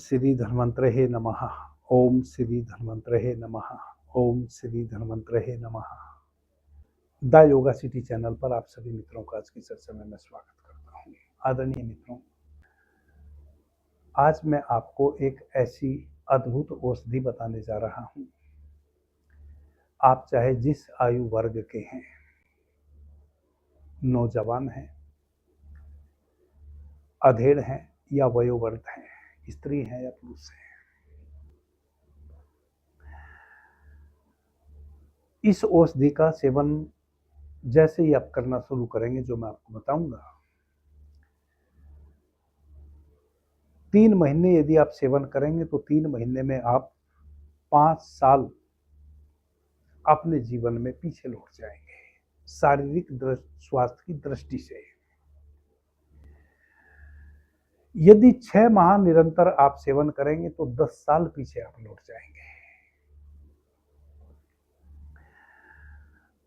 श्री धन्वंतरे नमः। ओम श्री धन्वंतरे नमः। ओम श्री धन्वंतरे नमः। द योगा सिटी चैनल पर आप सभी मित्रों का आज की चर्चा में मैं स्वागत करता हूँ। आदरणीय मित्रों, आज मैं आपको एक ऐसी अद्भुत औषधि बताने जा रहा हूँ। आप चाहे जिस आयु वर्ग के हैं, नौजवान हैं, अधेड़ हैं या वयोवृद्ध हैं, स्त्री हैं या पुरुष हैं, इस औषधि का सेवन जैसे ही आप करना शुरू करेंगे, जो मैं आपको बताऊंगा, 3 महीने यदि आप सेवन करेंगे तो 3 महीने में आप 5 साल अपने जीवन में पीछे लौट जाएंगे, शारीरिक स्वास्थ्य की दृष्टि से। यदि 6 माह निरंतर आप सेवन करेंगे तो 10 साल पीछे आप लौट जाएंगे।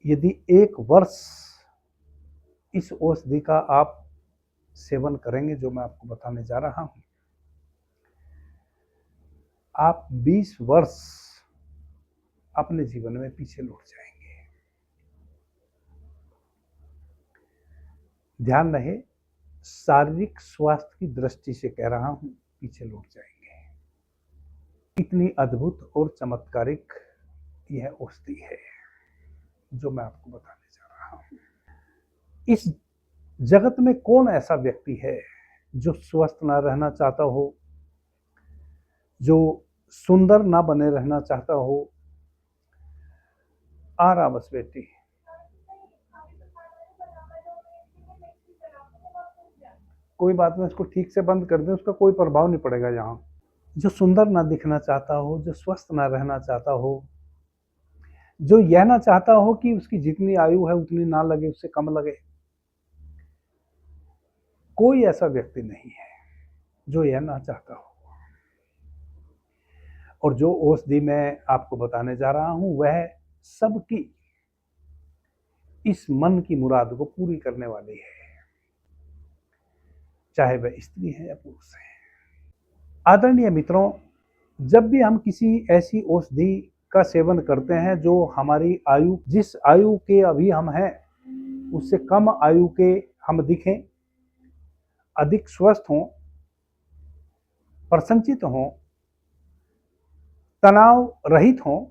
यदि 1 वर्ष इस औषधि का आप सेवन करेंगे, जो मैं आपको बताने जा रहा हूं, आप 20 वर्ष अपने जीवन में पीछे लौट जाएंगे। ध्यान रहे, शारीरिक स्वास्थ्य की दृष्टि से कह रहा हूं, पीछे लौट जाएंगे। इतनी अद्भुत और चमत्कारिक यह औषधि है जो मैं आपको बताने जा रहा हूं। इस जगत में कौन ऐसा व्यक्ति है जो स्वस्थ ना रहना चाहता हो, जो सुंदर ना बने रहना चाहता हो? आ रहा बस बेटी, कोई बात नहीं, इसको ठीक से बंद कर दें, उसका कोई प्रभाव नहीं पड़ेगा यहाँ। जो सुंदर ना दिखना चाहता हो, जो स्वस्थ ना रहना चाहता हो, जो यह ना चाहता हो कि उसकी जितनी आयु है उतनी ना लगे, उससे कम लगे, कोई ऐसा व्यक्ति नहीं है जो यह ना चाहता हो। और जो औषधि मैं आपको बताने जा रहा हूं, वह सबकी इस मन की मुराद को पूरी करने वाली है, चाहे वह स्त्री है या पुरुष है। आदरणीय मित्रों, जब भी हम किसी ऐसी औषधि का सेवन करते हैं जो हमारी आयु, जिस आयु के अभी हम हैं, उससे कम आयु के हम दिखें, अधिक स्वस्थ हों, प्रसन्नचित हों, तनाव रहित हों,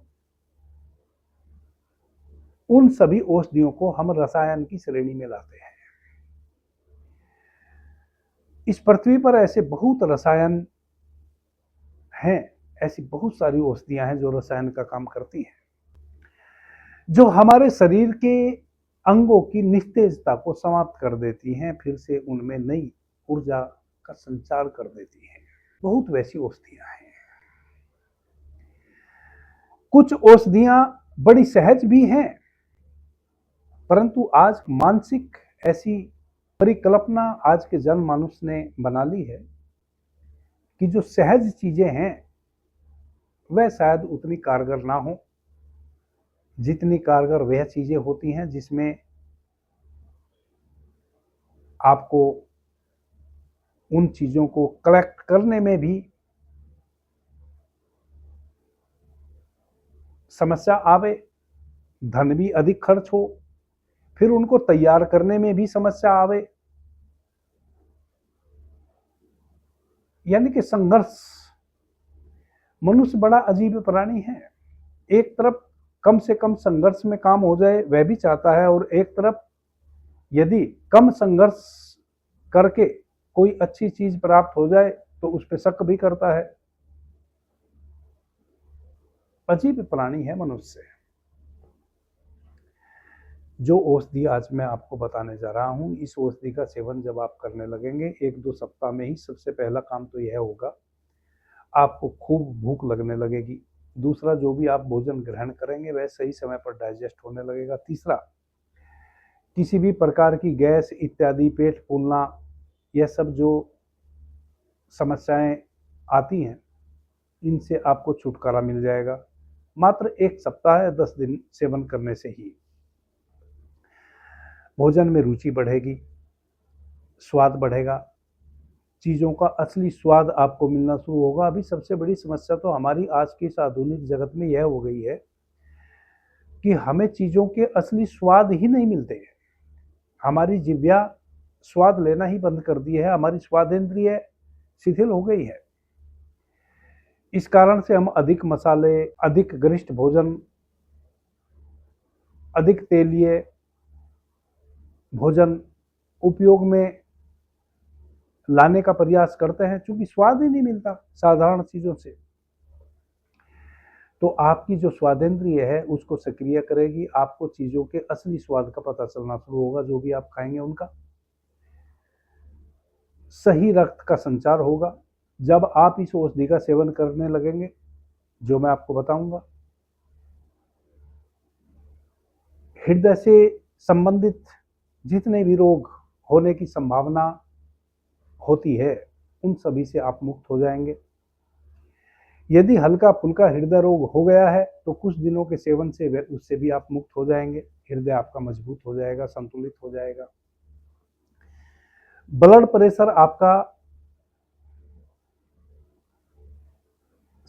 उन सभी औषधियों को हम रसायन की श्रेणी में लाते हैं। इस पृथ्वी पर ऐसे बहुत रसायन हैं, ऐसी बहुत सारी औषधियां हैं जो रसायन का काम करती हैं, जो हमारे शरीर के अंगों की निस्तेजता को समाप्त कर देती हैं, फिर से उनमें नई ऊर्जा का संचार कर देती हैं। बहुत वैसी औषधियां हैं। कुछ औषधियां बड़ी सहज भी हैं, परंतु आज मानसिक ऐसी परिकल्पना आज के जनमानुष ने बना ली है कि जो सहज चीजें हैं वह शायद उतनी कारगर ना हो जितनी कारगर वह चीजें होती हैं जिसमें आपको उन चीजों को कलेक्ट करने में भी समस्या आवे, धन भी अधिक खर्च हो, फिर उनको तैयार करने में भी समस्या आवे, यानी कि संघर्ष। मनुष्य बड़ा अजीब प्राणी है। एक तरफ कम से कम संघर्ष में काम हो जाए वह भी चाहता है, और एक तरफ यदि कम संघर्ष करके कोई अच्छी चीज प्राप्त हो जाए तो उस पर शक भी करता है। अजीब प्राणी है मनुष्य। जो औषधि आज मैं आपको बताने जा रहा हूं, इस औषधि का सेवन जब आप करने लगेंगे, 1-2 सप्ताह में ही सबसे पहला काम तो यह होगा, आपको खूब भूख लगने लगेगी। दूसरा, जो भी आप भोजन ग्रहण करेंगे वह सही समय पर डाइजेस्ट होने लगेगा। तीसरा, किसी भी प्रकार की गैस इत्यादि, पेट फूलना, यह सब जो समस्याएं आती हैं, इनसे आपको छुटकारा मिल जाएगा, मात्र 1 सप्ताह या 10 दिन सेवन करने से ही। भोजन में रुचि बढ़ेगी, स्वाद बढ़ेगा, चीज़ों का असली स्वाद आपको मिलना शुरू होगा। अभी सबसे बड़ी समस्या तो हमारी आज की इस आधुनिक जगत में यह हो गई है कि हमें चीज़ों के असली स्वाद ही नहीं मिलते। हमारी जिह्वा स्वाद लेना ही बंद कर दी है, हमारी स्वादेंद्रिय शिथिल हो गई है। इस कारण से हम अधिक मसाले, अधिक गरिष्ठ भोजन, अधिक तेलीय भोजन उपयोग में लाने का प्रयास करते हैं, चूंकि स्वाद ही नहीं मिलता साधारण चीज़ों से। तो आपकी जो स्वादेंद्रिय है उसको सक्रिय करेगी, आपको चीज़ों के असली स्वाद का पता चलना शुरू होगा। जो भी आप खाएंगे उनका सही रक्त का संचार होगा। जब आप इस औषधि का सेवन करने लगेंगे, जो मैं आपको बताऊंगा, हृदय से संबंधित जितने भी रोग होने की संभावना होती है उन सभी से आप मुक्त हो जाएंगे। यदि हल्का फुल्का हृदय रोग हो गया है तो कुछ दिनों के सेवन से उससे भी आप मुक्त हो जाएंगे। हृदय आपका मजबूत हो जाएगा, संतुलित हो जाएगा। ब्लड प्रेशर आपका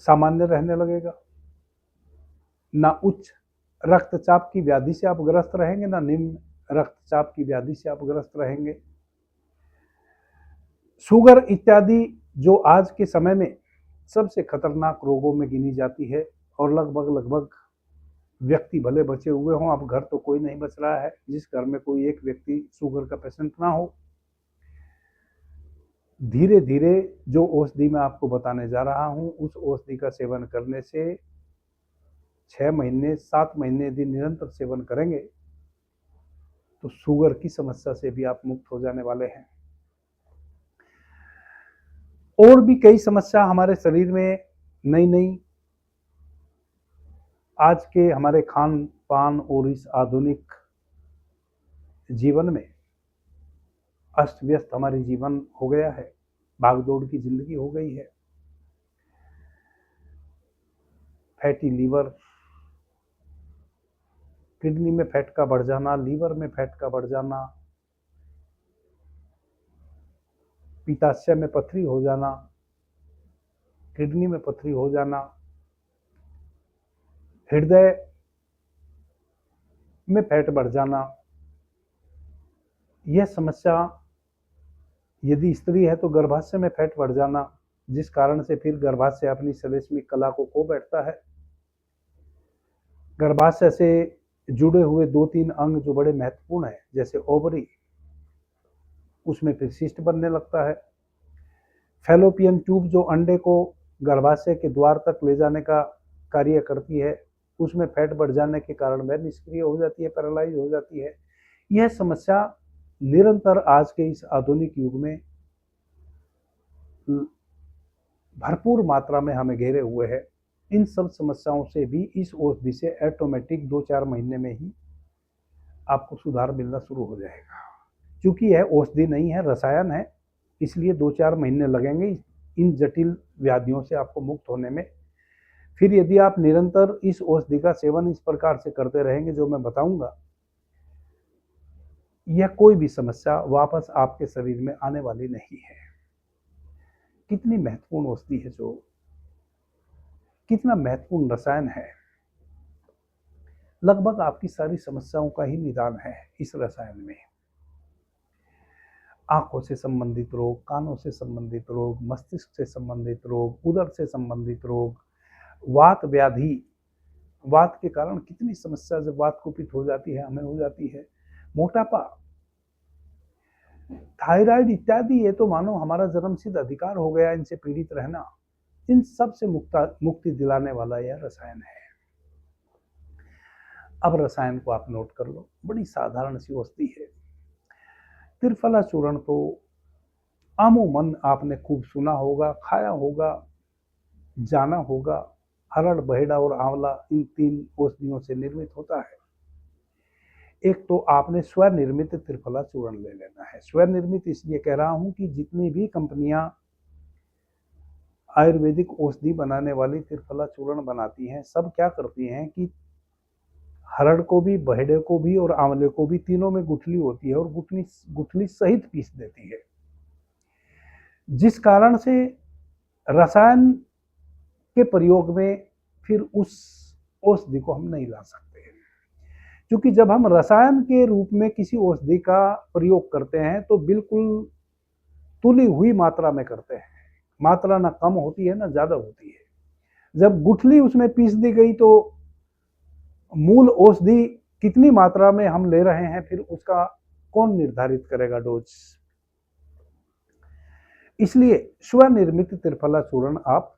सामान्य रहने लगेगा। ना उच्च रक्तचाप की व्याधि से आप ग्रस्त रहेंगे, ना निम्न रक्तचाप की व्याधि से आप ग्रस्त रहेंगे। शुगर इत्यादि जो आज के समय में सबसे खतरनाक रोगों में गिनी जाती है, और लगभग व्यक्ति भले बचे हुए हों, अब घर तो कोई नहीं बच रहा है जिस घर में कोई एक व्यक्ति शुगर का पेशेंट ना हो। धीरे धीरे जो औषधि मैं आपको बताने जा रहा हूं, उस औषधि का सेवन करने से 6 महीने 7 महीने यदि निरंतर सेवन करेंगे तो शुगर की समस्या से भी आप मुक्त हो जाने वाले हैं। और भी कई समस्या हमारे शरीर में नई नई आज के हमारे खान पान और इस आधुनिक जीवन में अस्त व्यस्त हमारी जीवन हो गया है, भागदौड़ की जिंदगी हो गई है। फैटी लीवर, किडनी में फैट का बढ़ जाना, लीवर में फैट का बढ़ जाना, पित्ताशय में पथरी हो जाना, किडनी में पथरी हो जाना, हृदय में फैट बढ़ जाना। यह समस्या यदि स्त्री है तो गर्भाशय में फैट बढ़ जाना, जिस कारण से फिर गर्भाशय अपनी श्लेष्मिक कला को खो बैठता है। गर्भाशय से जुड़े हुए 2-3 अंग जो बड़े महत्वपूर्ण हैं, जैसे ओवरी, उसमें फिर सिस्ट बनने लगता है। फैलोपियन ट्यूब जो अंडे को गर्भाशय के द्वार तक ले जाने का कार्य करती है, उसमें फैट बढ़ जाने के कारण वह निष्क्रिय हो जाती है, पैरालाइज हो जाती है। यह समस्या निरंतर आज के इस आधुनिक युग में भरपूर मात्रा में हमें घेरे हुए है। इन सब समस्याओं से भी इस औषधि से ऑटोमेटिक 2-4 महीने में ही आपको सुधार मिलना शुरू हो जाएगा। क्योंकि यह औषधि नहीं है, रसायन है, इसलिए 2-4 महीने लगेंगे इन जटिल व्याधियों से आपको मुक्त होने में। फिर यदि आप निरंतर इस औषधि का सेवन इस प्रकार से करते रहेंगे जो मैं बताऊंगा, यह कोई भी समस्या वापस आपके शरीर में आने वाली नहीं है। कितनी महत्वपूर्ण औषधि है, जो कितना महत्वपूर्ण रसायन है। लगभग आपकी सारी समस्याओं का ही निदान है इस रसायन में। आंखों से संबंधित रोग, कानों से संबंधित रोग, मस्तिष्क से संबंधित रोग, उदर से संबंधित रोग, वात व्याधि, वात के कारण कितनी समस्या जब वात कुपित हो जाती है हमें हो जाती है। मोटापा, थायराइड इत्यादि, ये तो मानो हमारा जन्मसिद्ध अधिकार हो गया इनसे पीड़ित रहना। इन सब से मुक्ति दिलाने वाला यह रसायन है। अब रसायन को आप नोट कर लो, बड़ी साधारण सी औषधि है। त्रिफला चूर्ण तो अमूमन आपने खूब सुना होगा, खाया होगा, जाना होगा। हरड़, बहेड़ा और आंवला इन 3 औषधियों से निर्मित होता है। एक तो आपने स्वनिर्मित त्रिफला चूर्ण ले लेना है। स्वनिर्मित इसलिए कह रहा हूं कि जितनी भी कंपनियां आयुर्वेदिक औषधि बनाने वाली त्रिफला चूर्ण बनाती हैं, सब क्या करती हैं कि हरड़ को भी, बहेड़े को भी और आंवले को भी, तीनों में गुठली होती है और गुठली सहित पीस देती है। जिस कारण से रसायन के प्रयोग में फिर उस औषधि को हम नहीं ला सकते हैं, क्योंकि जब हम रसायन के रूप में किसी औषधि का प्रयोग करते हैं तो बिल्कुल तुली हुई मात्रा में करते हैं। मात्रा ना कम होती है ना ज्यादा होती है। जब गुठली उसमें पीस दी गई तो मूल औषधि कितनी मात्रा में हम ले रहे हैं फिर उसका कौन निर्धारित करेगा डोज। इसलिए स्वनिर्मित त्रिफला चूर्ण आप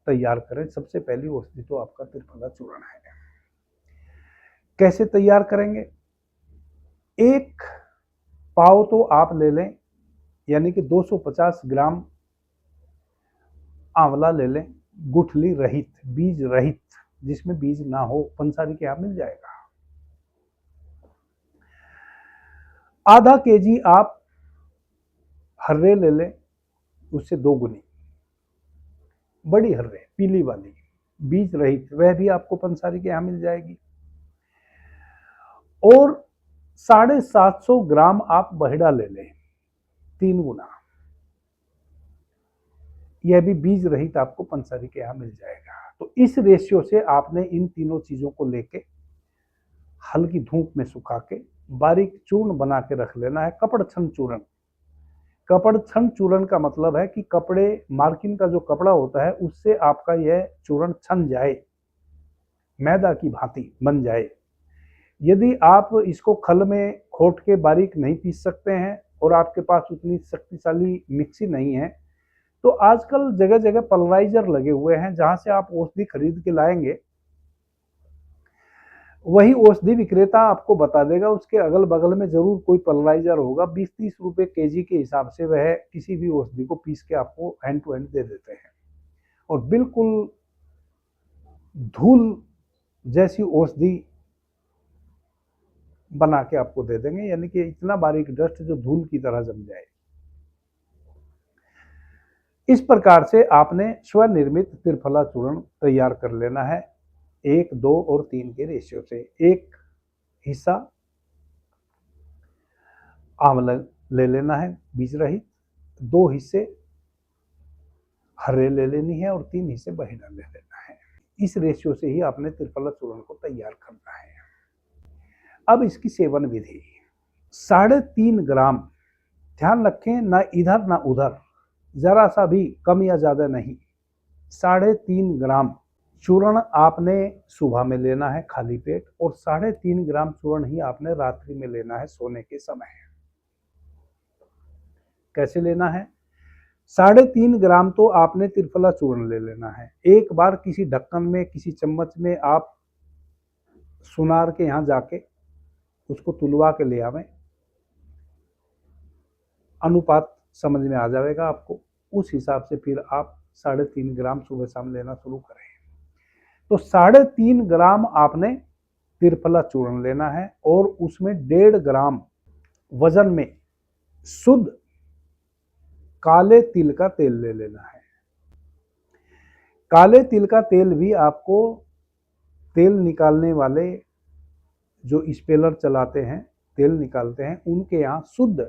तैयार करें। सबसे पहली औषधि तो आपका त्रिफला चूर्ण है। कैसे तैयार करेंगे? एक पाव तो आप ले लें, यानी कि 250 ग्राम आंवला ले लें, गुठली रहित, बीज रहित, जिसमें बीज ना हो, पंसारी के यहां मिल जाएगा। आधा केजी आप हर्रे ले लें, उससे 2 गुनी बड़ी हर्रे, पीली वाली, बीज रहित, वह भी आपको पंसारी के यहां मिल जाएगी। और 750 ग्राम आप बहेड़ा ले लें, 3 गुना, यह भी बीज रहित आपको पंसारी के यहां मिल जाएगा। तो इस रेशियो से आपने इन तीनों चीजों को लेके हल्की धूप में सुखा के बारीक चूर्ण बना के रख लेना है। कपड़ छन चूर्ण। कपड़ छन चूर्ण का मतलब है कि कपड़े, मार्किन का जो कपड़ा होता है उससे आपका यह चूर्ण छन जाए, मैदा की भांति बन जाए। यदि आप इसको खल में खोट के बारीक नहीं पीस सकते हैं और आपके पास उतनी शक्तिशाली मिक्सी नहीं है, तो आजकल जगह जगह पल्वराइजर लगे हुए हैं, जहां से आप औषधि खरीद के लाएंगे, वही औषधि विक्रेता आपको बता देगा, उसके अगल बगल में जरूर कोई पल्वराइजर होगा। 20-30 रुपए केजी के हिसाब से वह किसी भी औषधि को पीस के आपको हैंड टू हैंड दे देते हैं और बिल्कुल धूल जैसी औषधि बना के आपको दे देंगे, यानी कि इतना बारीक डस्ट जो धूल की तरह जम जाए। इस प्रकार से आपने स्वनिर्मित त्रिफला चूर्ण तैयार कर लेना है। 1, 2 और 3 के रेशियो से। एक हिस्सा आंवला ले लेना है बीज रहित, 2 हिस्से हर्रे ले लेनी है और 3 हिस्से बहेड़ा ले लेना है। इस रेशियो से ही आपने त्रिफला चूर्ण को तैयार करना है। अब इसकी सेवन विधि। 3.5 ग्राम, ध्यान रखें, ना इधर ना उधर, जरा सा भी कम या ज्यादा नहीं। 3.5 ग्राम चूर्ण आपने सुबह में लेना है खाली पेट, और 3.5 ग्राम चूर्ण ही आपने रात्रि में लेना है सोने के समय। कैसे लेना है? 3.5 ग्राम तो आपने त्रिफला चूर्ण ले लेना है। एक बार किसी ढक्कन में, किसी चम्मच में आप सुनार के यहाँ जाके उसको तुलवा के ले आवें, अनुपात समझ में आ जाएगा आपको। उस हिसाब से फिर आप 3.5 ग्राम सुबह शाम लेना शुरू करें। तो 3.5 ग्राम आपने त्रिफला चूर्ण लेना है और उसमें 1.5 ग्राम वजन में शुद्ध काले तिल का तेल ले लेना है। काले तिल का तेल भी आपको तेल निकालने वाले जो स्पेलर चलाते हैं, तेल निकालते हैं, उनके यहाँ शुद्ध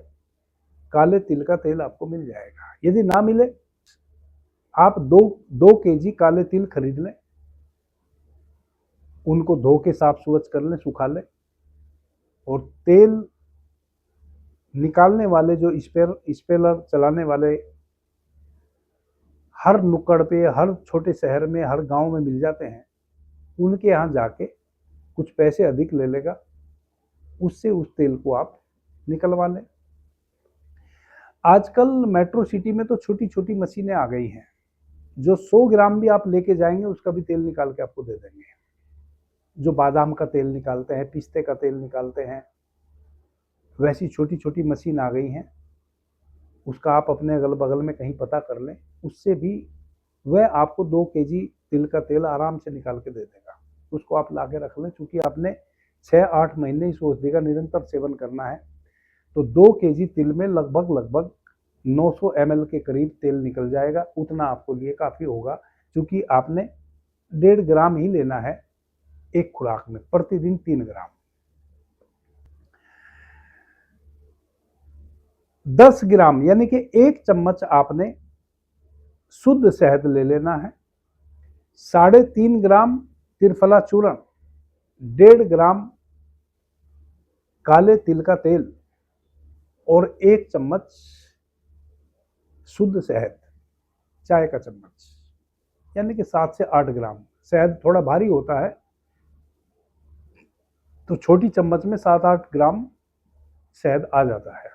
काले तिल का तेल आपको मिल जाएगा। यदि ना मिले, आप 2 केजी काले तिल खरीद लें, उनको धो के साफ स्वच्छ कर लें, सुखा लें, और तेल निकालने वाले जो स्पेलर चलाने वाले हर नुक्कड़ पे, हर छोटे शहर में, हर गांव में मिल जाते हैं, उनके यहाँ जाके कुछ पैसे अधिक ले लेगा, उससे उस तेल को आप निकलवा लें। आजकल मेट्रो सिटी में तो छोटी छोटी मशीनें आ गई हैं, जो 100 ग्राम भी आप लेके जाएंगे उसका भी तेल निकाल के आपको दे देंगे। जो बादाम का तेल निकालते हैं, पिस्ते का तेल निकालते हैं, वैसी छोटी छोटी मशीन आ गई हैं। उसका आप अपने अगल बगल में कहीं पता कर लें, उससे भी वह आपको 2 केजी तिल का तेल आराम से निकाल के दे देगा। उसको आप ला के रख लें, क्योंकि आपने 6-8 महीने इस औषधि का निरंतर सेवन करना है। तो 2 केजी तिल में लगभग 900 ml के करीब तेल निकल जाएगा। उतना आपको लिए काफ़ी होगा, क्योंकि आपने 1.5 ग्राम ही लेना है एक खुराक में, प्रतिदिन 3 ग्राम। 10 ग्राम यानी कि 1 चम्मच आपने शुद्ध शहद ले लेना है, 3.5 ग्राम त्रिफला चूर्ण, 1.5 ग्राम काले तिल का तेल और 1 चम्मच शुद्ध शहद, चाय का चम्मच, यानी कि 7 से 8 ग्राम। शहद थोड़ा भारी होता है तो छोटी चम्मच में 7-8 ग्राम शहद आ जाता है।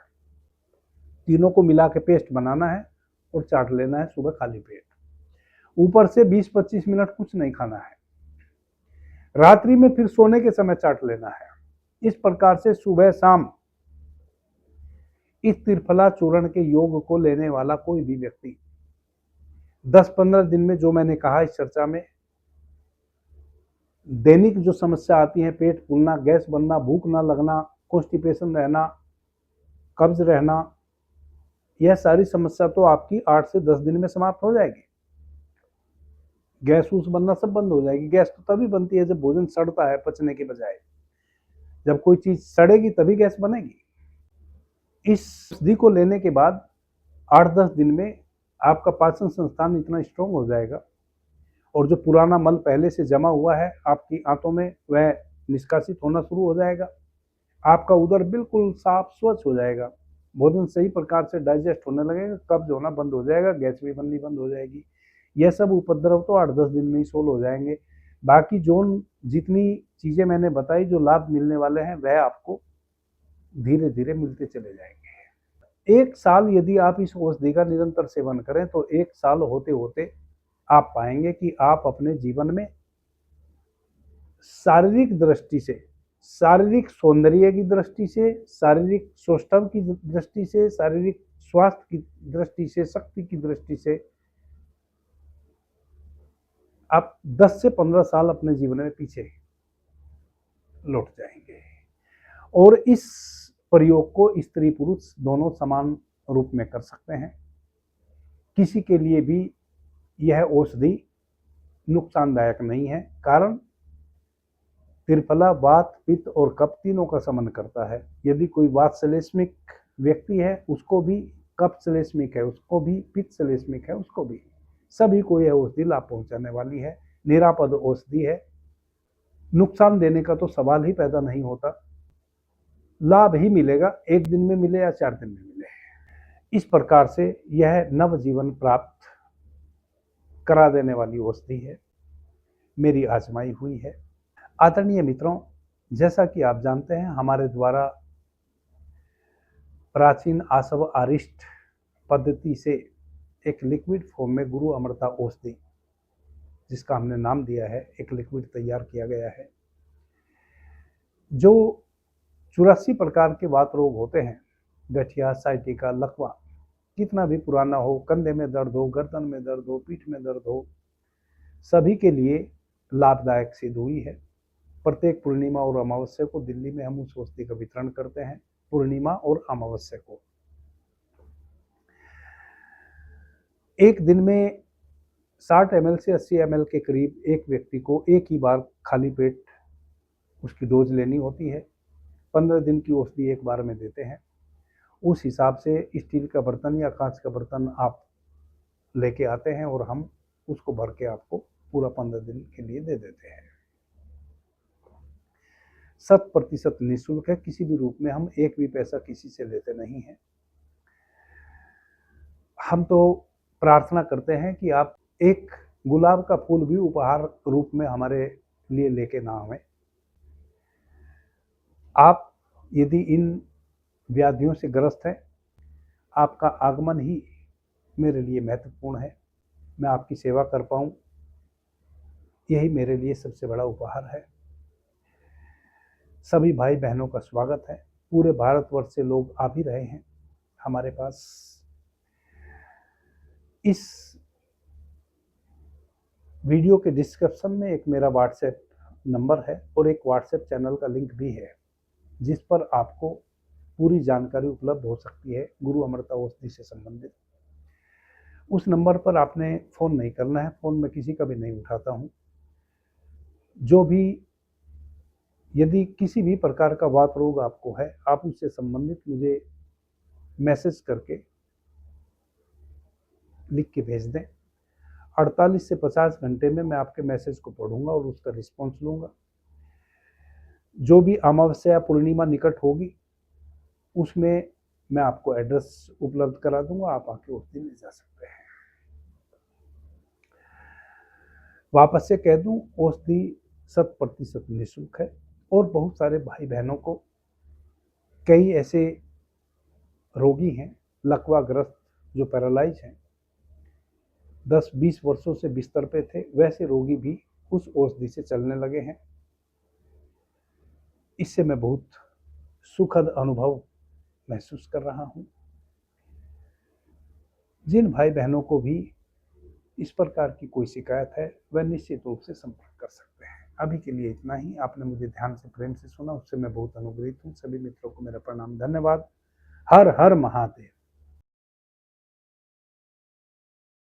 तीनों को मिला के पेस्ट बनाना है और चाट लेना है सुबह खाली पेट। ऊपर से 20-25 मिनट कुछ नहीं खाना है। रात्रि में फिर सोने के समय चाट लेना है। इस प्रकार से सुबह शाम इस त्रिफला चूर्ण के योग को लेने वाला कोई भी व्यक्ति 10-15 दिन में, जो मैंने कहा इस चर्चा में, दैनिक जो समस्या आती है, पेट फूलना, गैस बनना, भूख ना लगना, कॉन्स्टिपेशन रहना, कब्ज रहना, यह सारी समस्या तो आपकी 8 से 10 दिन में समाप्त हो जाएगी। गैस बनना सब बंद हो जाएगी। गैस तो तभी बनती है जब भोजन सड़ता है पचने के बजाय। जब कोई चीज सड़ेगी तभी गैस बनेगी। इस औषधि को लेने के बाद 8-10 दिन में आपका पाचन संस्थान इतना स्ट्रांग हो जाएगा और जो पुराना मल पहले से जमा हुआ है आपकी आंतों में, वह निष्कासित होना शुरू हो जाएगा। आपका उदर बिल्कुल साफ स्वच्छ हो जाएगा। भोजन सही प्रकार से डाइजेस्ट होने लगेगा, कब्ज होना बंद हो जाएगा, गैस भी बननी बंद हो जाएगी। यह सब उपद्रव तो 8-10 दिन में ही सोल्व हो जाएंगे। बाकी जितनी चीजें मैंने बताई, जो लाभ मिलने वाले हैं, वह आपको धीरे धीरे मिलते चले जाएंगे। 1 साल यदि आप इस औषधि का निरंतर सेवन करें तो 1 साल होते होते आप पाएंगे कि आप अपने जीवन में शारीरिक दृष्टि से, शारीरिक सौंदर्य की दृष्टि से, शारीरिक सौष्ठव की दृष्टि से, शारीरिक स्वास्थ्य की दृष्टि से, शक्ति की दृष्टि से आप 10 से 15 साल अपने जीवन में पीछे लौट जाएंगे। और इस प्रयोग को स्त्री पुरुष दोनों समान रूप में कर सकते हैं। किसी के लिए भी यह औषधि नुकसानदायक नहीं है। कारण त्रिफला वात, पित्त और कफ तीनों का शमन करता है। यदि कोई वात श्लेष्मिक व्यक्ति है उसको भी, कफ श्लेष्मिक है उसको भी, पित्त श्लेष्मिक है उसको भी, सभी को यह औषधि लाभ पहुंचाने वाली है। निरापद औषधि है। नुकसान देने का तो सवाल ही पैदा नहीं होता। लाभ ही मिलेगा, 1 दिन में मिले या 4 दिन में मिले। इस प्रकार से यह नव जीवन प्राप्त करा देने वाली औषधि है, मेरी आजमाई हुई है। आदरणीय मित्रों, जैसा कि आप जानते हैं, हमारे द्वारा प्राचीन आसव आरिष्ट पद्धति से एक लिक्विड फॉर्म में गुरु अमृता औषधि, जिसका हमने नाम दिया है, एक लिक्विड तैयार किया गया है। जो 84 प्रकार के वात रोग होते हैं, गठिया, साइटिका, लकवा, कितना भी पुराना हो, कंधे में दर्द हो, गर्दन में दर्द हो, पीठ में दर्द हो, सभी के लिए लाभदायक सिद्ध हुई है। प्रत्येक पूर्णिमा और अमावस्या को दिल्ली में हम उस औषधि का वितरण करते हैं। पूर्णिमा और अमावस्या को एक दिन में 60 ml से 80 ml के करीब एक व्यक्ति को एक ही बार खाली पेट उसकी डोज लेनी होती है। 15 दिन की औषधि एक बार में देते हैं। उस हिसाब से स्टील का बर्तन या कांच का बर्तन आप लेके आते हैं और हम उसको भर के आपको पूरा 15 दिन के लिए दे देते हैं। 100% निःशुल्क है। किसी भी रूप में हम एक भी पैसा किसी से लेते नहीं हैं। हम तो प्रार्थना करते हैं कि आप एक गुलाब का फूल भी उपहार रूप में हमारे लिए लेके ना आवें। आप यदि इन व्याधियों से ग्रस्त हैं, आपका आगमन ही मेरे लिए महत्वपूर्ण है। मैं आपकी सेवा कर पाऊँ, यही मेरे लिए सबसे बड़ा उपहार है। सभी भाई बहनों का स्वागत है। पूरे भारतवर्ष से लोग आ भी रहे हैं हमारे पास। इस वीडियो के डिस्क्रिप्शन में एक मेरा व्हाट्सएप नंबर है और एक व्हाट्सएप चैनल का लिंक भी है, जिस पर आपको पूरी जानकारी उपलब्ध हो सकती है गुरु अमृता औषधि से संबंधित। उस नंबर पर आपने फ़ोन नहीं करना है। फ़ोन मैं किसी का भी नहीं उठाता हूँ। जो भी, यदि किसी भी प्रकार का वात रोग आपको है, आप उससे संबंधित मुझे मैसेज करके लिख के भेज दें। 48 से 50 घंटे में मैं आपके मैसेज को पढ़ूंगा और उसका रिस्पॉन्स लूंगा। जो भी अमावस्या पूर्णिमा निकट होगी उसमें मैं आपको एड्रेस उपलब्ध करा दूंगा, आप आके उस दिन ले जा सकते हैं। वापस से कह दूं, औषधि 100% निःशुल्क है और बहुत सारे भाई बहनों को, कई ऐसे रोगी हैं लकवाग्रस्त जो पैरालाइज हैं, 10-20 वर्षों से बिस्तर पे थे, वैसे रोगी भी उस औषधि से चलने लगे हैं। इससे मैं बहुत सुखद अनुभव महसूस कर रहा हूं। जिन भाई बहनों को भी इस प्रकार की कोई शिकायत है वह निश्चित रूप से संपर्क कर सकते हैं। अभी के लिए इतना ही। आपने मुझे ध्यान से प्रेम से सुना, उससे मैं बहुत अनुग्रहित हूँ। सभी मित्रों को मेरा प्रणाम, धन्यवाद। हर हर महादेव।